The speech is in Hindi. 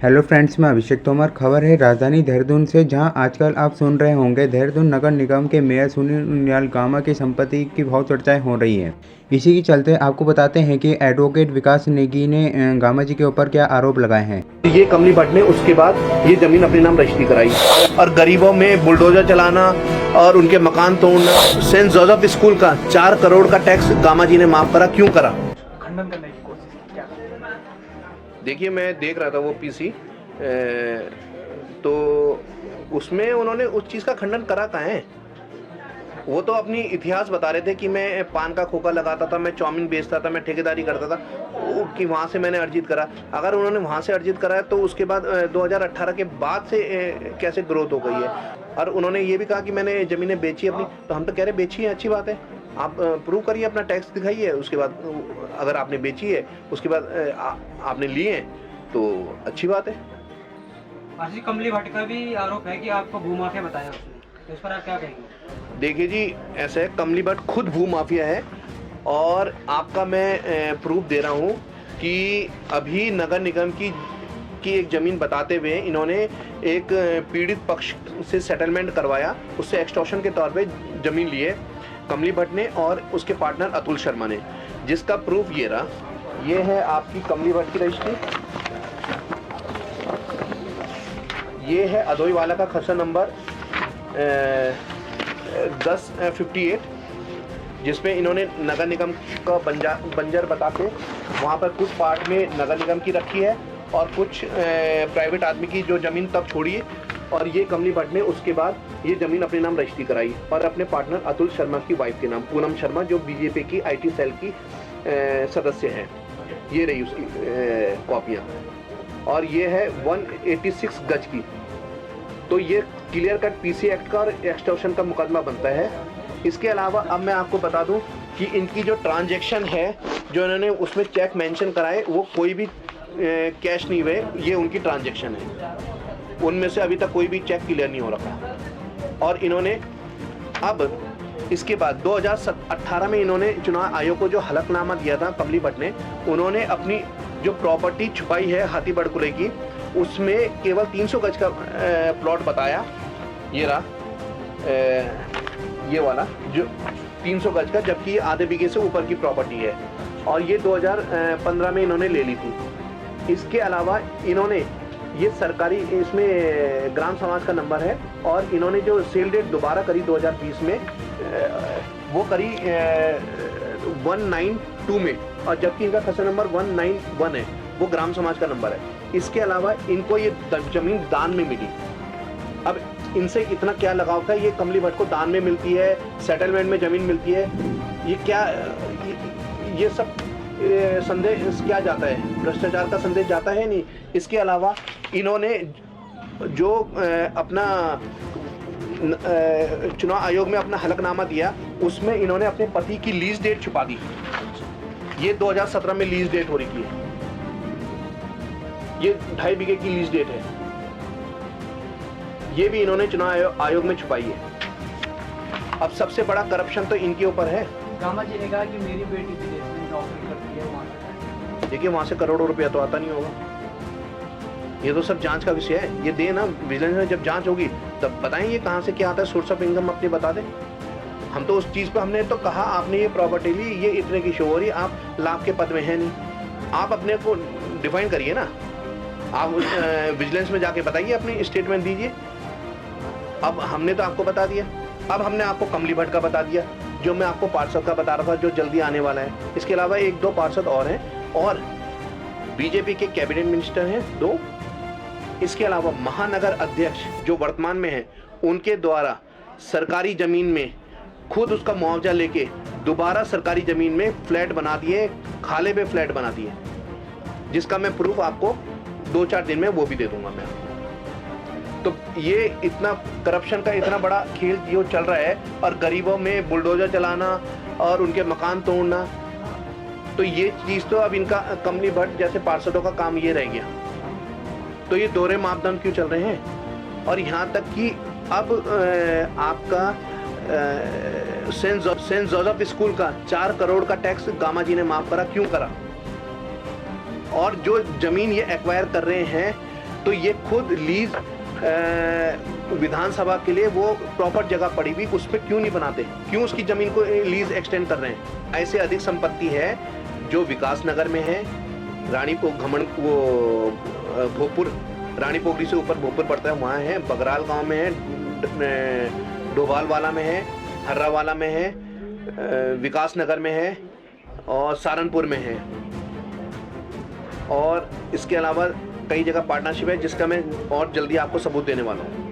हेलो फ्रेंड्स, मैं अभिषेक तोमर। खबर है राजधानी देहरादून से, जहां आजकल आप सुन रहे होंगे देहरादून नगर निगम के मेयर सुनील उनियाल गामा की संपत्ति की बहुत चर्चाएं हो रही हैं। इसी के चलते आपको बताते हैं कि एडवोकेट विकास नेगी ने गामा जी के ऊपर क्या आरोप लगाए हैं। ये कमली भट्ट ने उसके बाद ये जमीन अपने नाम रजिस्ट्री कराई और गरीबों में बुलडोजर चलाना और उनके मकान तोड़ना। सेंट जोसेफ स्कूल का 4 करोड़ का टैक्स गामा जी ने माफ करा, क्यों करा? खंडन करने की कोशिश क्या? देखिए, मैं देख रहा था वो पीसी, तो उसमें उन्होंने उस चीज़ का खंडन करा कहाँ है? वो तो अपनी इतिहास बता रहे थे कि मैं पान का खोखा लगाता था, मैं चाउमीन बेचता था, मैं ठेकेदारी करता था, कि वहाँ से मैंने अर्जित करा। अगर उन्होंने वहाँ से अर्जित करा है तो उसके बाद 2018 के बाद से कैसे ग्रोथ हो गई है? और उन्होंने ये भी कहा कि मैंने ज़मीनें बेची अपनी, तो हम तो कह रहे बेची है, अच्छी बात है, आप प्रूव करिए, अपना टैक्स दिखाइए। उसके बाद अगर आपने बेची है, उसके बाद आपने लिए हैं, तो अच्छी बात है। आशीष कमली भट्ट का भी आरोप है कि आपको भूमाफिया बताया उसने, तो इस पर आप क्या कहेंगे? देखिए जी, ऐसा है, कमली भट्ट खुद भूमाफिया है और आपका मैं प्रूफ दे रहा हूँ कि अभी नगर निगम की एक ज़मीन बताते हुए इन्होंने एक पीड़ित पक्ष से सेटलमेंट करवाया, उससे एक्सटॉर्शन के तौर पे ज़मीन लिए कमली भट्ट ने और उसके पार्टनर अतुल शर्मा ने, जिसका प्रूफ ये रहा। ये है आपकी कमली भट्ट की रजिस्ट्री, ये है अदोईवाला का खसरा नंबर 1058, जिसमें इन्होंने नगर निगम का बंजर बता के वहाँ पर कुछ पार्ट में नगर निगम की रखी है और कुछ प्राइवेट आदमी की जो ज़मीन तब छोड़ी है। और ये कमली भट्ट ने उसके बाद ये ज़मीन अपने नाम रजिस्ट्री कराई और अपने पार्टनर अतुल शर्मा की वाइफ के नाम, पूनम शर्मा, जो बीजेपी की IT सेल की सदस्य हैं। ये रही उसकी कॉपियाँ, और ये है 186 गज की। तो ये क्लियर कट PC एक्ट का और एक्सटॉर्शन का मुकदमा बनता है। इसके अलावा अब मैं आपको बता दूं कि इनकी जो ट्रांजैक्शन है, जो इन्होंने उसमें चेक मेंशन कराए, वो कोई भी कैश नहीं हुए, ये उनकी ट्रांजैक्शन है। उनमें से अभी तक कोई भी चेक क्लियर नहीं हो रखा। और इन्होंने अब इसके बाद 2018 में इन्होंने चुनाव आयोग को जो हलफनामा दिया था कमली भट्ट ने, उन्होंने अपनी जो प्रॉपर्टी छुपाई है हाथी बड़कुले की, उसमें केवल 300 गज का प्लॉट बताया। ये रहा ये वाला जो 300 गज का, जबकि ये आधे बीघे से ऊपर की प्रॉपर्टी है और ये 2015 में इन्होंने ले ली थी। इसके अलावा इन्होंने ये सरकारी, इसमें ग्राम समाज का नंबर है और इन्होंने जो सेल डेट दोबारा करी 2020 में, वो करी 192 में, और जबकि इनका खसरा नंबर 191 है, वो ग्राम समाज का नंबर है। इसके अलावा इनको ये ज़मीन दान में मिली। अब इनसे इतना क्या लगाव था? ये कमली भट्ट को दान में मिलती है, सेटलमेंट में ज़मीन मिलती है, ये क्या ये सब संदेश क्या जाता है? भ्रष्टाचार का संदेश जाता है नहीं। इसके अलावा इन्होंने जो अपना चुनाव आयोग में अपना हलफनामा दिया, उसमें इन्होंने अपने पति की लीज डेट छुपा दी। ये 2017 में लीज डेट हो रही थी, ये 2.5 बीघे की लीज डेट है, ये भी इन्होंने चुनाव आयोग में छुपाई है। अब सबसे बड़ा करप्शन तो इनके ऊपर है। गामा जी ने कहा कि मेरी बेटी विदेश में नौकरी करती है, वहाँ से देखिए, वहां से करोड़ों रुपया तो आता नहीं होगा। ये तो सब जांच का विषय है। ये दे ना, विजिलेंस में जब जांच होगी तब बताएं ये कहां से क्या आता है, सोर्स ऑफ इनकम अपनी बता दें। हम तो उस चीज़ पे, हमने तो कहा आपने ये प्रॉपर्टी ली, ये इतने की शो हो रही, आप लाभ के पद में है नहीं, आप अपने को डिफाइन करिए ना। आप विजिलेंस में जाके बताइए, अपनी स्टेटमेंट दीजिए। अब हमने तो आपको बता दिया। अब हमने आपको कमली भट्ट का बता दिया, जो मैं आपको पार्षद का बता रहा था, जो जल्दी आने वाला है। इसके अलावा 1-2 पार्षद और हैं और बीजेपी के कैबिनेट मिनिस्टर हैं 2। इसके अलावा महानगर अध्यक्ष जो वर्तमान में हैं, उनके द्वारा सरकारी ज़मीन में खुद उसका मुआवजा लेके दोबारा सरकारी ज़मीन में फ्लैट बना दिए, खाले पे फ्लैट बना दिए, जिसका मैं प्रूफ आपको 2-4 दिन में वो भी दे दूंगा मैं। तो ये इतना करप्शन का इतना बड़ा खेल जो चल रहा है, और गरीबों में बुलडोजर चलाना और उनके मकान तोड़ना, तो ये चीज़ तो अब इनका कमली भट्ट जैसे पार्षदों का काम ये रह गया। तो ये दोहरे मापदंड क्यों चल रहे हैं? और यहाँ तक कि अब आपका सेंट जोसेफ स्कूल का 4 करोड़ का टैक्स गामा जी ने माफ करा, क्यों करा? और जो ज़मीन ये एक्वायर कर रहे हैं तो ये खुद लीज विधानसभा के लिए वो प्रॉपर जगह पड़ी हुई, उस पर क्यों नहीं बनाते? क्यों उसकी जमीन को लीज एक्सटेंड कर रहे हैं? ऐसे अधिक संपत्ति है जो विकास नगर में है, रानी घमंड वो भोजपुर, रानी पोखरी से ऊपर भोजपुर पड़ता है, वहाँ है, बगराल गांव में है, डोभाल वाला में है, हर्रा वाला में है, विकास नगर में है और सहारनपुर में है, और इसके अलावा कई जगह पार्टनरशिप है जिसका मैं और जल्दी आपको सबूत देने वाला हूँ।